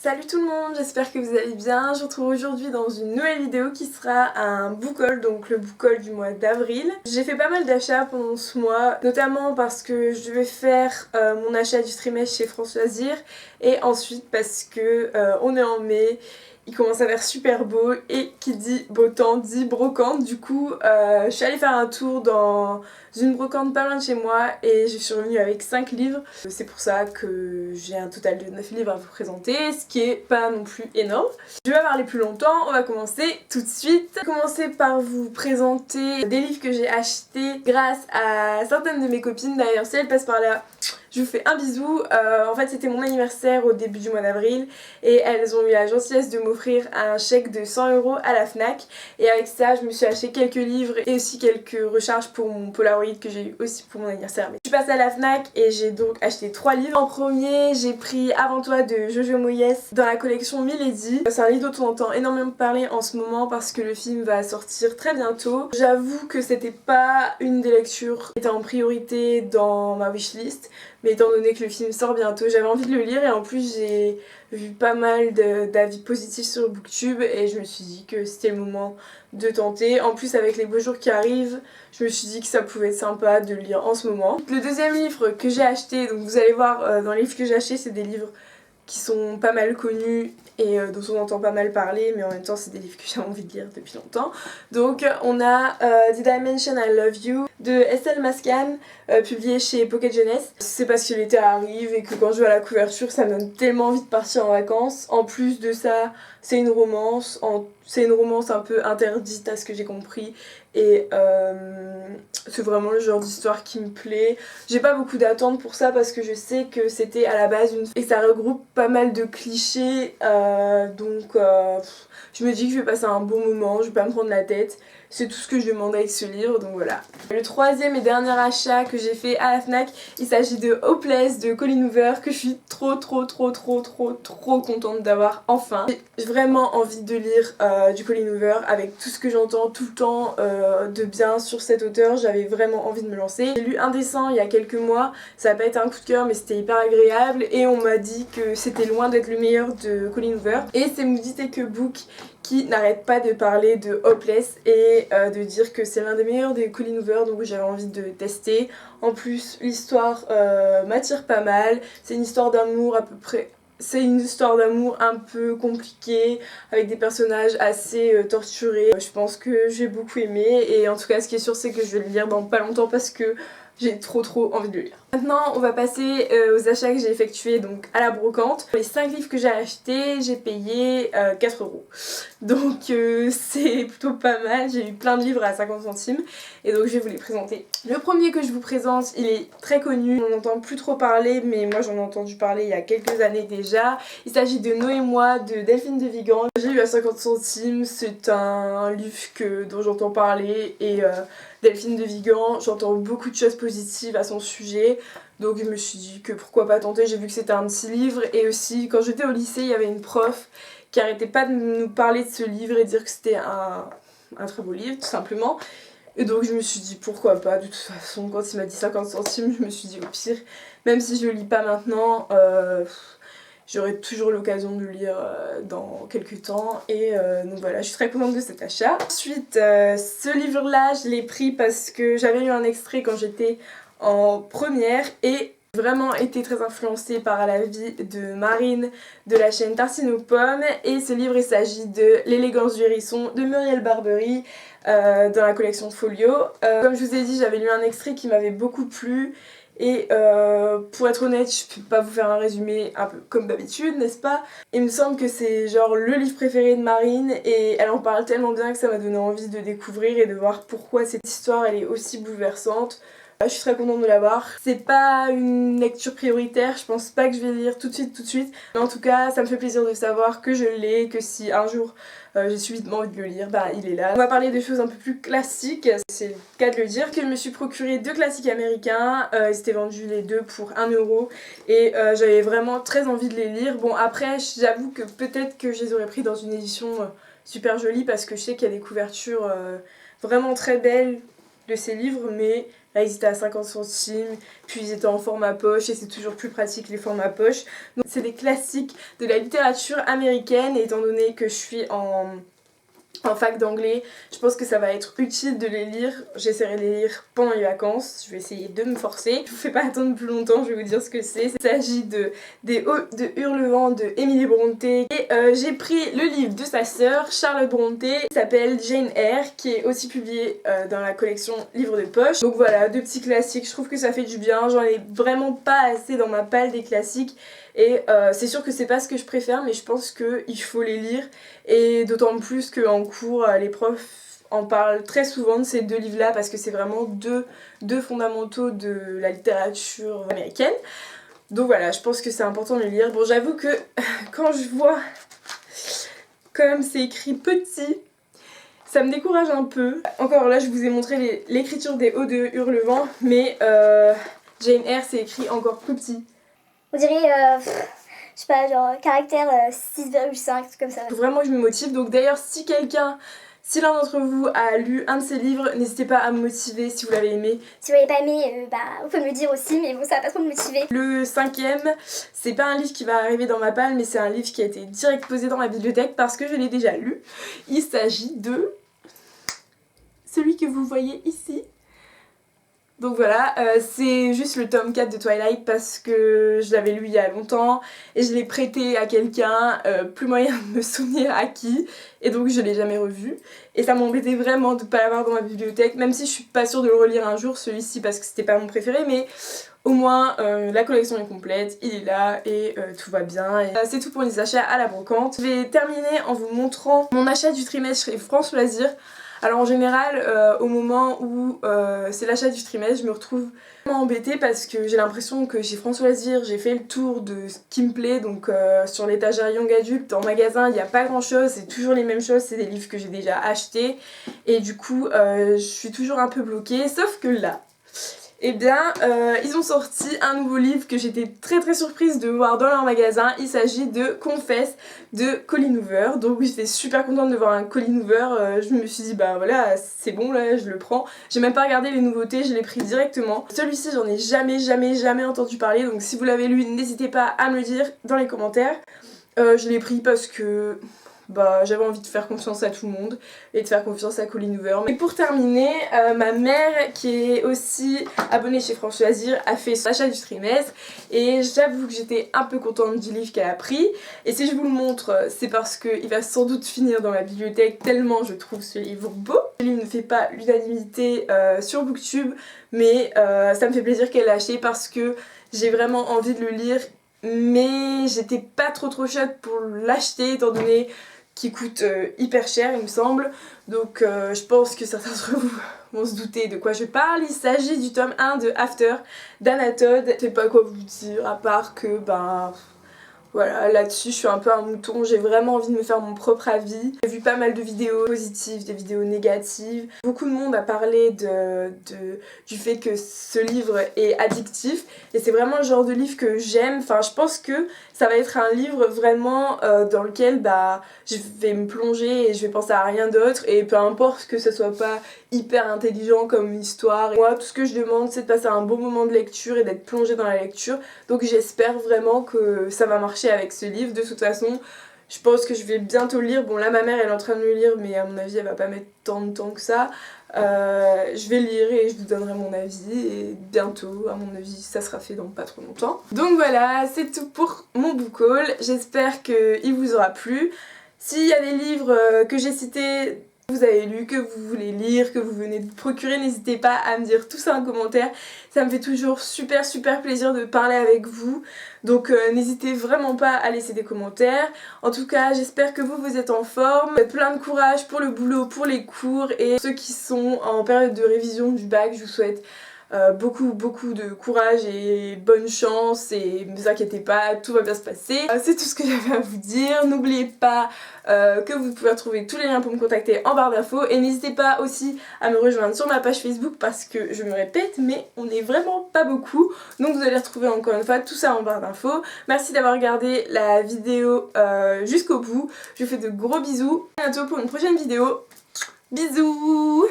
Salut tout le monde, j'espère que vous allez bien. Je vous retrouve aujourd'hui dans une nouvelle vidéo qui sera un book haul, donc le book haul du mois d'avril. J'ai fait pas mal d'achats pendant ce mois, notamment parce que je devais faire mon achat du trimestre chez France Loisirs et ensuite parce que on est en mai. Il commence à faire super beau et qui dit beau temps dit brocante. Du coup, je suis allée faire un tour dans une brocante pas loin de chez moi et je suis revenue avec 5 livres. C'est pour ça que j'ai un total de 9 livres à vous présenter, ce qui est pas non plus énorme. Je vais pas parler plus longtemps, on va commencer tout de suite. Je vais commencer par vous présenter des livres que j'ai achetés grâce à certaines de mes copines. D'ailleurs, si elles passent par là, je vous fais un bisou. En fait, c'était mon anniversaire au début du mois d'avril et elles ont eu la gentillesse de m'offrir un chèque de 100 € à la Fnac. Et avec ça, je me suis acheté quelques livres et aussi quelques recharges pour mon Polaroid que j'ai eu aussi pour mon anniversaire. Mais je suis passée à la Fnac et j'ai donc acheté 3 livres. En premier, j'ai pris Avant toi de Jojo Moyes dans la collection Milady. C'est un livre dont on entend énormément parler en ce moment parce que le film va sortir très bientôt. J'avoue que c'était pas une des lectures qui était en priorité dans ma wishlist. Mais étant donné que le film sort bientôt, j'avais envie de le lire et en plus j'ai vu pas mal d'avis positifs sur Booktube et je me suis dit que c'était le moment de tenter. En plus avec les beaux jours qui arrivent, je me suis dit que ça pouvait être sympa de le lire en ce moment. Le deuxième livre que j'ai acheté, donc vous allez voir dans les livres que j'ai achetés, c'est des livres qui sont pas mal connus et dont on entend pas mal parler, mais en même temps c'est des livres que j'ai envie de lire depuis longtemps. Donc on a The Dimension I Love You de Estelle Mascan, publié chez Pocket Jeunesse. C'est parce que l'été arrive et que quand je vois la couverture ça me donne tellement envie de partir en vacances. En plus de ça, c'est une romance, un peu interdite à ce que j'ai compris et c'est vraiment le genre d'histoire qui me plaît. J'ai pas beaucoup d'attentes pour ça parce que je sais que c'était à la base et que ça regroupe pas mal de clichés donc je me dis que je vais passer un bon moment, je vais pas me prendre la tête. C'est tout ce que je demande avec ce livre, donc voilà. Le troisième et dernier achat que j'ai fait à la Fnac, il s'agit de Hopeless de Colleen Hoover que je suis trop contente d'avoir enfin. J'ai vraiment envie de lire du Colleen Hoover avec tout ce que j'entends tout le temps de bien sur cet auteur. J'avais vraiment envie de me lancer. J'ai lu Indécent il y a quelques mois, ça n'a pas été un coup de cœur mais c'était hyper agréable et on m'a dit que c'était loin d'être le meilleur de Colleen Hoover. Et c'est Moody Take a Book qui n'arrête pas de parler de Hopeless et de dire que c'est l'un des meilleurs des Colleen Hoover, donc j'avais envie de tester. En plus l'histoire m'attire pas mal, c'est une histoire d'amour à peu près. C'est une histoire d'amour un peu compliquée, avec des personnages assez torturés. Je pense que j'ai beaucoup aimé et en tout cas ce qui est sûr c'est que je vais le lire dans pas longtemps parce que j'ai trop envie de le lire. Maintenant on va passer aux achats que j'ai effectués donc à la brocante. Les 5 livres que j'ai achetés, j'ai payé 4 €. Donc c'est plutôt pas mal, j'ai eu plein de livres à 50 centimes et donc je vais vous les présenter. Le premier que je vous présente, il est très connu, on n'entend plus trop parler mais moi j'en ai entendu parler il y a quelques années déjà. Il s'agit de Noé et moi de Delphine de Vigan. J'ai eu à 50 centimes, c'est un livre dont j'entends parler et Delphine de Vigan, j'entends beaucoup de choses positives à son sujet. Donc je me suis dit que pourquoi pas tenter, j'ai vu que c'était un petit livre et aussi quand j'étais au lycée il y avait une prof qui arrêtait pas de nous parler de ce livre et dire que c'était un très beau livre tout simplement. Et donc je me suis dit pourquoi pas, de toute façon quand il m'a dit 50 centimes je me suis dit au pire, même si je le lis pas maintenant, j'aurai toujours l'occasion de le lire dans quelques temps et donc voilà, je suis très contente de cet achat. Ensuite, ce livre là je l'ai pris parce que j'avais lu un extrait quand j'étais en première et vraiment été très influencée par la vie de Marine de la chaîne Tartine aux pommes et ce livre il s'agit de L'élégance du hérisson de Muriel Barbery dans la collection Folio. Comme je vous ai dit j'avais lu un extrait qui m'avait beaucoup plu et pour être honnête je peux pas vous faire un résumé un peu comme d'habitude n'est-ce pas. Il me semble que c'est genre le livre préféré de Marine et elle en parle tellement bien que ça m'a donné envie de découvrir et de voir pourquoi cette histoire elle est aussi bouleversante. Je suis très contente de l'avoir. C'est pas une lecture prioritaire, je pense pas que je vais le lire tout de suite. Mais en tout cas, ça me fait plaisir de savoir que je l'ai, que si un jour j'ai subitement envie de le lire, bah il est là. On va parler de choses un peu plus classiques, c'est le cas de le dire, que je me suis procuré 2 classiques américains. Ils étaient vendus les deux pour 1 € et j'avais vraiment très envie de les lire. Bon après, j'avoue que peut-être que je les aurais pris dans une édition super jolie parce que je sais qu'il y a des couvertures vraiment très belles de ces livres, mais Là ils étaient à 50 centimes, puis ils étaient en format poche et c'est toujours plus pratique les formats poche. Donc c'est des classiques de la littérature américaine et étant donné que je suis en fac d'anglais, je pense que ça va être utile de les lire. J'essaierai de les lire pendant les vacances, je vais essayer de me forcer. Je vous fais pas attendre plus longtemps, je vais vous dire ce que c'est. Il s'agit des Hauts de Hurlevent de Emily Brontë. Et j'ai pris le livre de sa sœur, Charlotte Brontë, qui s'appelle Jane Eyre, qui est aussi publié dans la collection Livres de poche. Donc voilà, deux petits classiques, je trouve que ça fait du bien. J'en ai vraiment pas assez dans ma palle des classiques. Et c'est sûr que c'est pas ce que je préfère, mais je pense qu'il faut les lire. Et d'autant plus qu'en cours, les profs en parlent très souvent de ces deux livres-là parce que c'est vraiment deux fondamentaux de la littérature américaine. Donc voilà, je pense que c'est important de les lire. Bon, j'avoue que quand je vois comme c'est écrit petit, ça me décourage un peu. Encore là, je vous ai montré l'écriture des Hauts de Hurlevent, mais Jane Eyre, c'est écrit encore plus petit. On dirait, je sais pas, genre caractère 6,5, tout comme ça. Faut vraiment que je me motive. Donc d'ailleurs, si l'un d'entre vous a lu un de ces livres, n'hésitez pas à me motiver si vous l'avez aimé. Si vous l'avez pas aimé, vous pouvez me le dire aussi, mais bon, ça va pas trop me motiver. Le cinquième, c'est pas un livre qui va arriver dans ma palle, mais c'est un livre qui a été direct posé dans ma bibliothèque parce que je l'ai déjà lu. Il s'agit de celui que vous voyez ici. Donc voilà, c'est juste le tome 4 de Twilight parce que je l'avais lu il y a longtemps et je l'ai prêté à quelqu'un, plus moyen de me souvenir à qui, et donc je l'ai jamais revu. Et ça m'embêtait vraiment de ne pas l'avoir dans ma bibliothèque, même si je suis pas sûre de le relire un jour, celui-ci, parce que c'était pas mon préféré, mais au moins la collection est complète, il est là et tout va bien. C'est tout pour les achats à la brocante. Je vais terminer en vous montrant mon achat du trimestre chez France Loisirs. Alors en général, au moment où c'est l'achat du trimestre, je me retrouve vraiment embêtée parce que j'ai l'impression que chez France Loisirs, j'ai fait le tour de ce qui me plaît. Donc sur l'étagère Young Adult, en magasin, il n'y a pas grand chose, c'est toujours les mêmes choses, c'est des livres que j'ai déjà achetés. Et du coup, je suis toujours un peu bloquée, sauf que là, eh bien, ils ont sorti un nouveau livre que j'étais très surprise de voir dans leur magasin. Il s'agit de Confesse de Colleen Hoover. Donc oui, j'étais super contente de voir un Colleen Hoover. Je me suis dit, bah voilà, c'est bon, là, je le prends. J'ai même pas regardé les nouveautés, je l'ai pris directement. Celui-ci, j'en ai jamais entendu parler. Donc si vous l'avez lu, n'hésitez pas à me le dire dans les commentaires. Je l'ai pris parce que j'avais envie de faire confiance à tout le monde et de faire confiance à Colleen Hoover. Et pour terminer, ma mère qui est aussi abonnée chez France Loisirs a fait son achat du trimestre et j'avoue que j'étais un peu contente du livre qu'elle a pris. Et si je vous le montre, c'est parce qu'il va sans doute finir dans ma bibliothèque tellement je trouve ce livre beau. Ce livre ne fait pas l'unanimité sur Booktube, mais ça me fait plaisir qu'elle l'ait acheté parce que j'ai vraiment envie de le lire. Mais j'étais pas trop chaude pour l'acheter étant donné qu'il coûte hyper cher il me semble. Donc je pense que certains d'entre vous vont se douter de quoi je parle. Il s'agit du tome 1 de After d'Anna Todd. Je sais pas quoi vous dire à part que voilà, là-dessus je suis un peu un mouton, j'ai vraiment envie de me faire mon propre avis. J'ai vu pas mal de vidéos positives, des vidéos négatives. Beaucoup de monde a parlé du fait que ce livre est addictif et c'est vraiment le genre de livre que j'aime. Enfin, je pense que ça va être un livre vraiment dans lequel je vais me plonger et je vais penser à rien d'autre et peu importe que ce soit pas hyper intelligent comme histoire. Et moi, tout ce que je demande, c'est de passer un bon moment de lecture et d'être plongée dans la lecture. Donc j'espère vraiment que ça va marcher avec ce livre. De toute façon, je pense que je vais bientôt le lire. Bon, là, ma mère, elle est en train de le lire, mais à mon avis, elle va pas mettre tant de temps que ça. Je vais le lire et je vous donnerai mon avis. Et bientôt, à mon avis, ça sera fait dans pas trop longtemps. Donc voilà, c'est tout pour mon book haul. J'espère qu'il vous aura plu. S'il y a des livres que j'ai cités, que vous avez lu, que vous voulez lire, que vous venez de procurer, n'hésitez pas à me dire tout ça en commentaire. Ça me fait toujours super plaisir de parler avec vous. Donc n'hésitez vraiment pas à laisser des commentaires. En tout cas, j'espère que vous êtes en forme. Faites plein de courage pour le boulot, pour les cours. Et ceux qui sont en période de révision du bac, je vous souhaite beaucoup de courage et bonne chance et ne vous inquiétez pas, tout va bien se passer. C'est tout ce que j'avais à vous dire. N'oubliez pas que vous pouvez retrouver tous les liens pour me contacter en barre d'infos et n'hésitez pas aussi à me rejoindre sur ma page Facebook parce que je me répète mais on n'est vraiment pas beaucoup, donc vous allez retrouver encore une fois tout ça en barre d'infos. Merci d'avoir regardé la vidéo jusqu'au bout. Je vous fais de gros bisous, à bientôt pour une prochaine vidéo. Bisous.